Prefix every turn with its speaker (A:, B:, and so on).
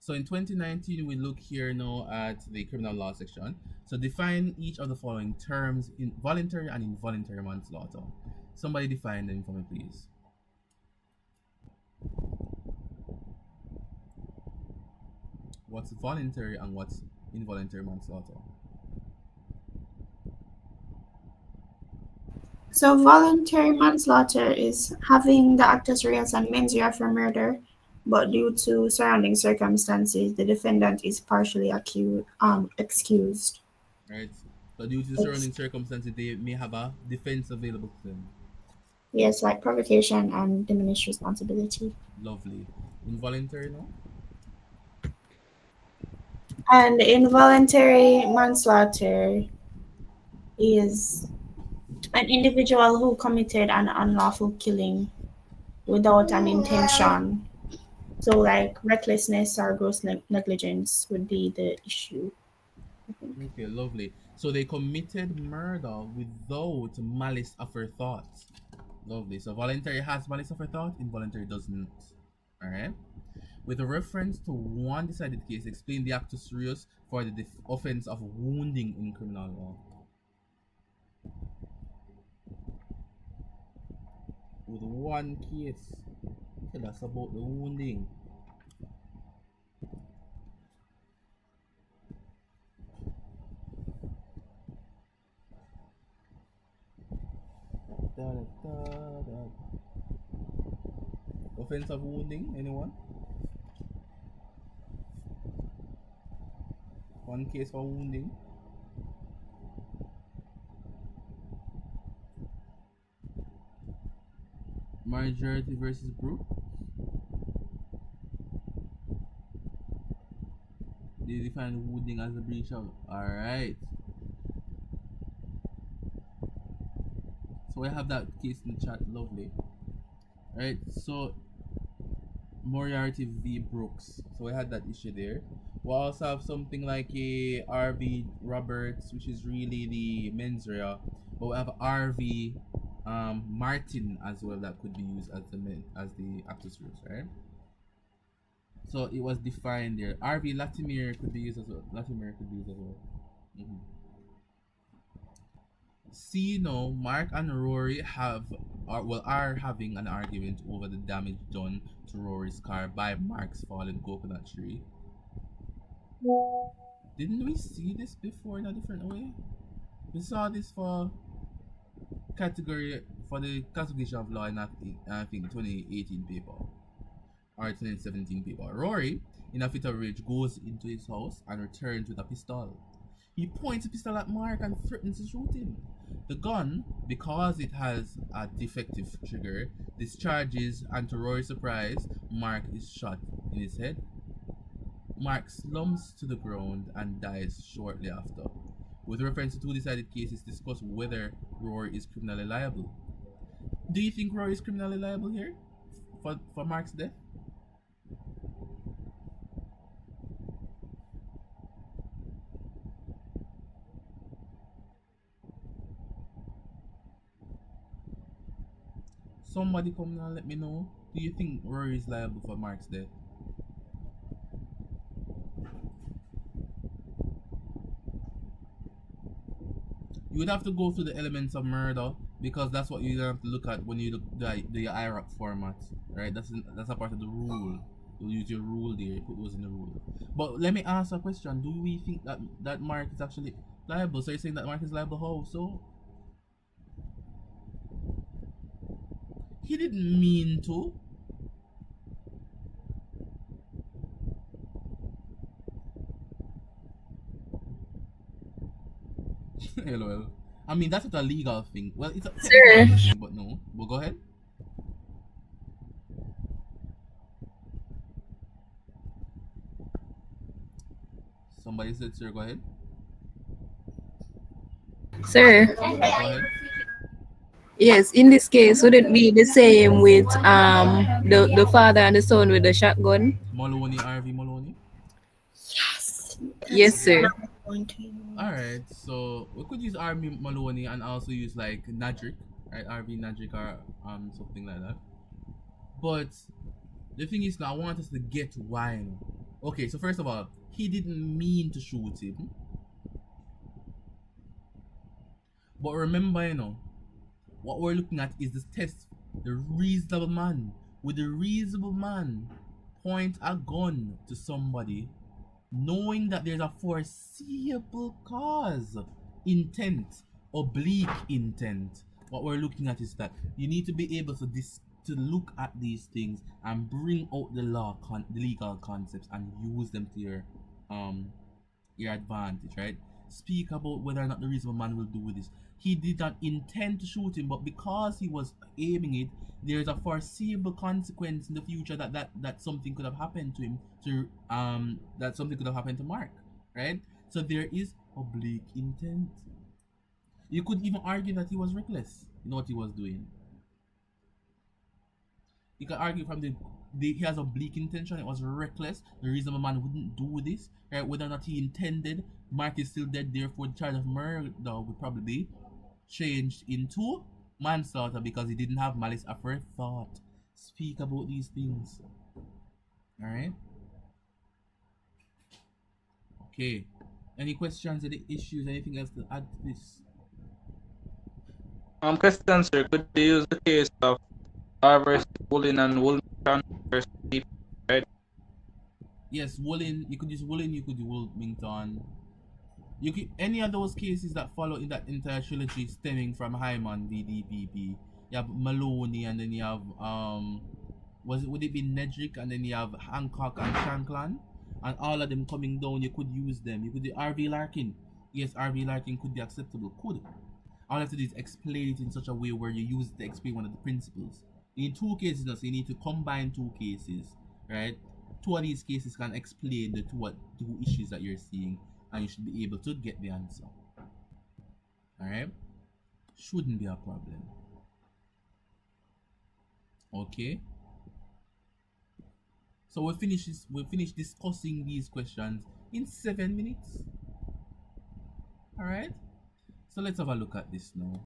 A: So in 2019, we look here now at the criminal law section. So define each of the following terms in voluntary and involuntary manslaughter. Somebody define them for me, please. What's voluntary and what's involuntary manslaughter?
B: So voluntary manslaughter is having the actus reus and mens rea for murder, but due to surrounding circumstances, the defendant is partially excused.
A: Right? So due to the
B: It's,
A: surrounding circumstances, they may have a defense available to them.
B: yes, like provocation and diminished responsibility.
A: Lovely. Involuntary, no?
B: And involuntary manslaughter is an individual who committed an unlawful killing without an intention. So, like recklessness or gross negligence would be the issue, I think.
A: Okay, lovely. So they committed murder without malice aforethought. Lovely. So voluntary has malice aforethought, involuntary doesn't. Alright? With a reference to one decided case, explain the actus reus for the offense of wounding in criminal law. With one case, tell us about the wounding. Da, da, da, da. Offense of wounding, anyone? One case for wounding. Majority versus group. They define wounding as a breach of. Alright. So I have that case in the chat. Lovely. Right. So Moriarty v Brooks. So I had that issue there. We also have something like a RV Roberts, which is really the mens rea, but we have RV Martin as well that could be used as the actus reus, right? So it was defined there. RV Latimer could be used as well. Latimer could be used as well. Mm-hmm. See, no, Mark and Rory are having an argument over the damage done to Rory's car by Mark's fallen coconut tree. Didn't we see this before in a different way? We saw this for category for the classification of law in I think 2018 paper or 2017 paper. Rory, in a fit of rage, goes into his house and returns with a pistol. He points a pistol at Mark and threatens to shoot him. The gun, because it has a defective trigger, discharges, and to Rory's surprise, Mark is shot in his head. Mark slumps to the ground and dies shortly after. With reference to two decided cases, discuss whether Rory is criminally liable. Do you think Rory is criminally liable here for Mark's death? Somebody come and let me know. Do you think Rory is liable for Mark's death? You would have to go through the elements of murder because that's what you have to look at when you look the IRAP format, right? That's a part of the rule. You use your rule there, you put those in the rule. But let me ask a question: do we think that Mark is actually liable? So you're saying that Mark is liable? How so? He didn't mean to. LOL. I mean, that's not a legal thing. Well, it's a technical
C: Sir,
A: legal thing, but no. But go ahead. Somebody said, sir, go ahead.
C: sir.
A: Yeah, go ahead.
C: Yes, in this case, would it be the same with the father and the son with the shotgun?
A: Maloney, RV Maloney.
B: Yes,
C: Yes,
B: that's
C: sir.
B: what I'm going to use.
A: Alright, so we could use RV Maloney and also use like Nadric, right? RV Nadric or something like that. But the thing is now I want us to get why. Okay, so first of all, he didn't mean to shoot him. But remember, what we're looking at is this test. The reasonable man. Would the reasonable man point a gun to somebody knowing that there's a foreseeable cause, intent, oblique intent? What we're looking at is that you need to be able to look at these things and bring out the the legal concepts and use them to your advantage, right? Speak about whether or not the reasonable man will do this. He did not intend to shoot him, but because he was aiming it, there's a foreseeable consequence in the future that something could have happened to him. That something could have happened to Mark, right? So there is oblique intent. You could even argue that he was reckless in what he was doing. You can argue from he has oblique intention. It was reckless. The reason a man wouldn't do this, right? Whether or not he intended, Mark is still dead. Therefore, the charge of murder would probably be changed into manslaughter because he didn't have malice aforethought. Speak about these things. All right. Okay. Any questions? Any issues? Anything else to add to this?
D: Question, sir. Could you use the case of R versus Woolen and Wilmington versus DP, right?
A: Yes, Woolen. You could use Woolen. You could use Wilmington. You could any of those cases that follow in that entire trilogy stemming from Hyman v. DPP. You have Maloney, and then you have would it be Nedrick, and then you have Hancock and Shankland, and all of them coming down. You could use them. You could do R.V. Larkin. Yes, R.V. Larkin could be acceptable. Could. All you have to do is explain it in such a way where you use it to explain one of the principles. You need two cases now, so you need to combine two cases, right? Two of these cases can explain the two issues that you're seeing, and you should be able to get the answer. Alright? Shouldn't be a problem. Okay? So we'll finish discussing these questions in 7 minutes. Alright? So let's have a look at this now.